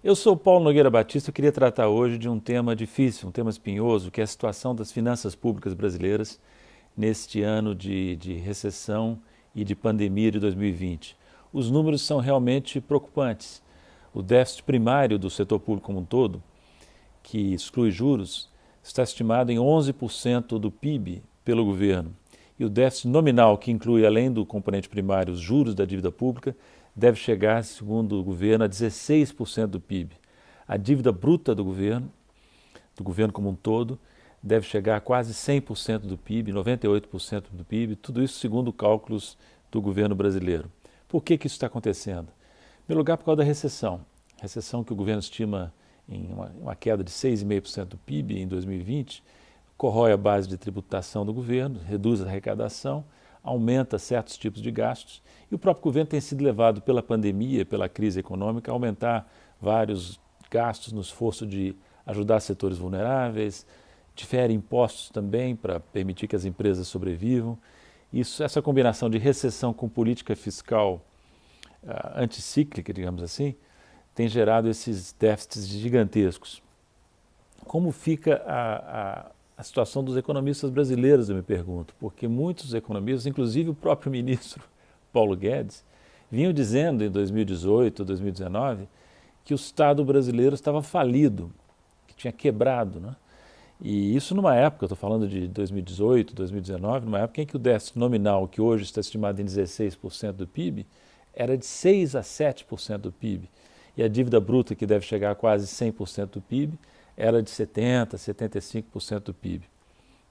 Eu sou Paulo Nogueira Batista, eu queria tratar hoje de um tema difícil, um tema espinhoso, que é a situação das finanças públicas brasileiras neste ano de recessão e de pandemia de 2020. Os números são realmente preocupantes. O déficit primário do setor público como um todo, que exclui juros, está estimado em 11% do PIB pelo governo. E o déficit nominal, que inclui, além do componente primário, os juros da dívida pública, deve chegar, segundo o governo, a 16% do PIB. A dívida bruta do governo como um todo, deve chegar a quase 100% do PIB, 98% do PIB, tudo isso segundo cálculos do governo brasileiro. Por que isso está acontecendo? Em primeiro lugar, por causa da recessão. Recessão que o governo estima em uma queda de 6,5% do PIB em 2020, corrói a base de tributação do governo, reduz a arrecadação, aumenta certos tipos de gastos e o próprio governo tem sido levado pela pandemia, pela crise econômica, a aumentar vários gastos no esforço de ajudar setores vulneráveis, difere impostos também para permitir que as empresas sobrevivam. Essa combinação de recessão com política fiscal anticíclica, digamos assim, tem gerado esses déficits gigantescos. Como fica a situação dos economistas brasileiros, eu me pergunto, porque muitos economistas, inclusive o próprio ministro Paulo Guedes, vinham dizendo em 2018, 2019, que o Estado brasileiro estava falido, que tinha quebrado, né? E isso numa época, eu estou falando de 2018, 2019, numa época em que o déficit nominal, que hoje está estimado em 16% do PIB, era de 6 a 7% do PIB. E a dívida bruta, que deve chegar a quase 100% do PIB, era de 70%, 75% do PIB.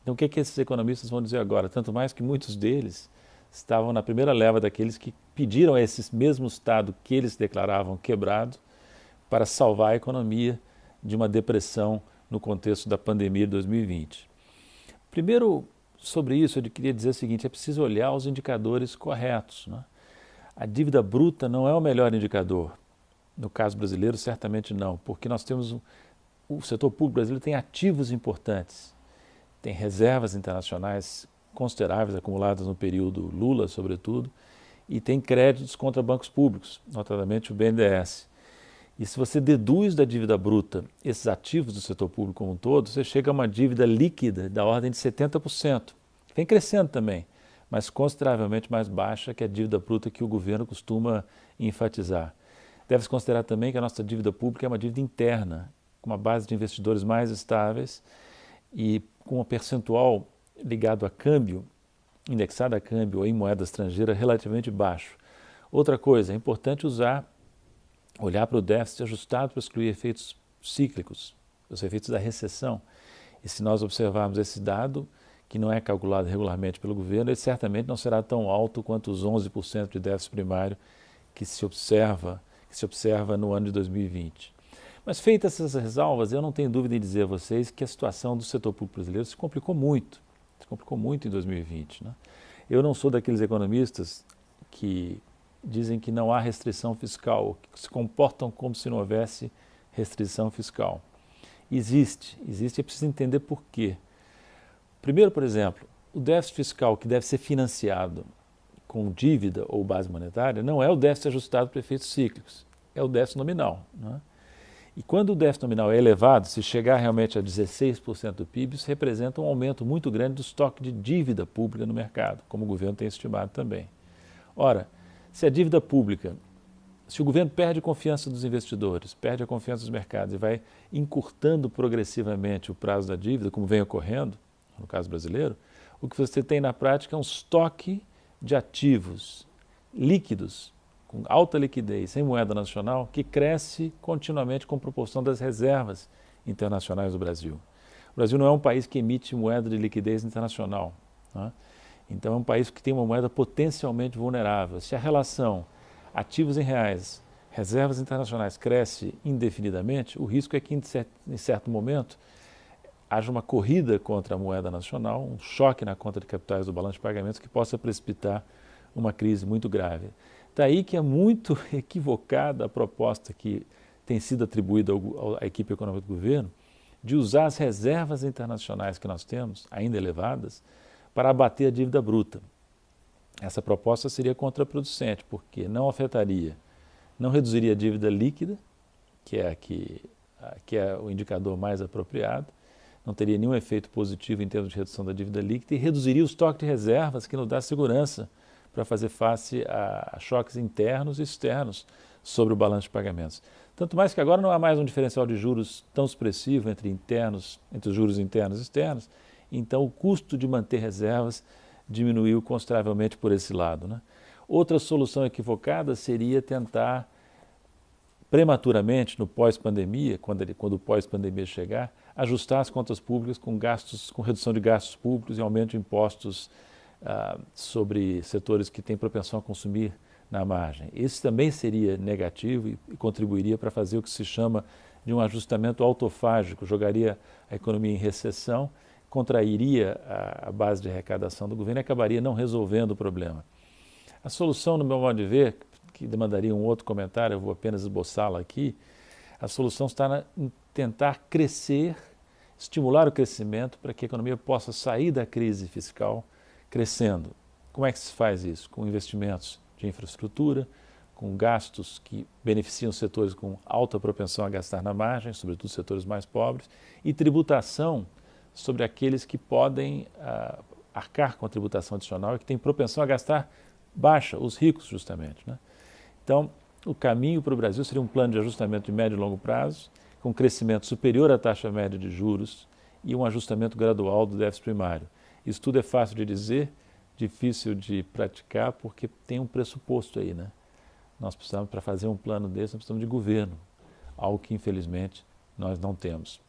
Então o que esses economistas vão dizer agora? Tanto mais que muitos deles estavam na primeira leva daqueles que pediram a esse mesmo Estado que eles declaravam quebrado para salvar a economia de uma depressão no contexto da pandemia de 2020. Primeiro, sobre isso, eu queria dizer o seguinte, é preciso olhar os indicadores corretos, né? A dívida bruta não é o melhor indicador. No caso brasileiro, certamente não, porque nós temos o setor público brasileiro tem ativos importantes, tem reservas internacionais consideráveis acumuladas no período Lula, sobretudo, e tem créditos contra bancos públicos, notadamente o BNDES. E se você deduz da dívida bruta esses ativos do setor público como um todo, você chega a uma dívida líquida da ordem de 70%. Vem crescendo também, mas consideravelmente mais baixa que a dívida bruta que o governo costuma enfatizar. Deve-se considerar também que a nossa dívida pública é uma dívida interna, com uma base de investidores mais estáveis e com um percentual ligado a câmbio, indexado a câmbio ou em moeda estrangeira relativamente baixo. Outra coisa, é importante olhar para o déficit ajustado para excluir efeitos cíclicos, os efeitos da recessão. E se nós observarmos esse dado, que não é calculado regularmente pelo governo, ele certamente não será tão alto quanto os 11% de déficit primário que se observa no ano de 2020. Mas feitas essas ressalvas, eu não tenho dúvida em dizer a vocês que a situação do setor público brasileiro se complicou muito em 2020, né? Eu não sou daqueles economistas que dizem que não há restrição fiscal, que se comportam como se não houvesse restrição fiscal. Existe e é preciso entender por quê. Primeiro, por exemplo, o déficit fiscal que deve ser financiado com dívida ou base monetária não é o déficit ajustado para efeitos cíclicos, é o déficit nominal, né? E quando o déficit nominal é elevado, se chegar realmente a 16% do PIB, isso representa um aumento muito grande do estoque de dívida pública no mercado, como o governo tem estimado também. Ora, se a dívida pública, se o governo perde a confiança dos investidores, perde a confiança dos mercados e vai encurtando progressivamente o prazo da dívida, como vem ocorrendo, no caso brasileiro, o que você tem na prática é um estoque de ativos líquidos, com alta liquidez, em moeda nacional, que cresce continuamente com proporção das reservas internacionais do Brasil. O Brasil não é um país que emite moeda de liquidez internacional, né? Então é um país que tem uma moeda potencialmente vulnerável. Se a relação ativos em reais, reservas internacionais cresce indefinidamente, o risco é que em certo momento haja uma corrida contra a moeda nacional, um choque na conta de capitais do balanço de pagamentos que possa precipitar uma crise muito grave. Daí que é muito equivocada a proposta que tem sido atribuída à equipe econômica do governo de usar as reservas internacionais que nós temos, ainda elevadas, para abater a dívida bruta. Essa proposta seria contraproducente, porque não afetaria, não reduziria a dívida líquida, que é o indicador mais apropriado, não teria nenhum efeito positivo em termos de redução da dívida líquida e reduziria o estoque de reservas que nos dá segurança para fazer face a choques internos e externos sobre o balanço de pagamentos. Tanto mais que agora não há mais um diferencial de juros tão expressivo entre os juros internos e externos, então o custo de manter reservas diminuiu consideravelmente por esse lado, né? Outra solução equivocada seria tentar prematuramente, no pós-pandemia, quando o pós-pandemia chegar, ajustar as contas públicas com redução de gastos públicos e aumento de impostos sobre setores que têm propensão a consumir na margem. Isso também seria negativo e contribuiria para fazer o que se chama de um ajustamento autofágico, jogaria a economia em recessão, contrairia a base de arrecadação do governo e acabaria não resolvendo o problema. A solução, no meu modo de ver, que demandaria um outro comentário, eu vou apenas esboçá-la aqui, a solução está em tentar crescer, estimular o crescimento para que a economia possa sair da crise fiscal crescendo. Como é que se faz isso? Com investimentos de infraestrutura, com gastos que beneficiam setores com alta propensão a gastar na margem, sobretudo setores mais pobres, e tributação sobre aqueles que podem arcar com a tributação adicional e que têm propensão a gastar baixa, os ricos justamente, né? Então, o caminho para o Brasil seria um plano de ajustamento de médio e longo prazo, com crescimento superior à taxa média de juros e um ajustamento gradual do déficit primário. Isso tudo é fácil de dizer, difícil de praticar, porque tem um pressuposto aí, né? Nós precisamos, para fazer um plano desse, nós precisamos de governo, algo que infelizmente nós não temos.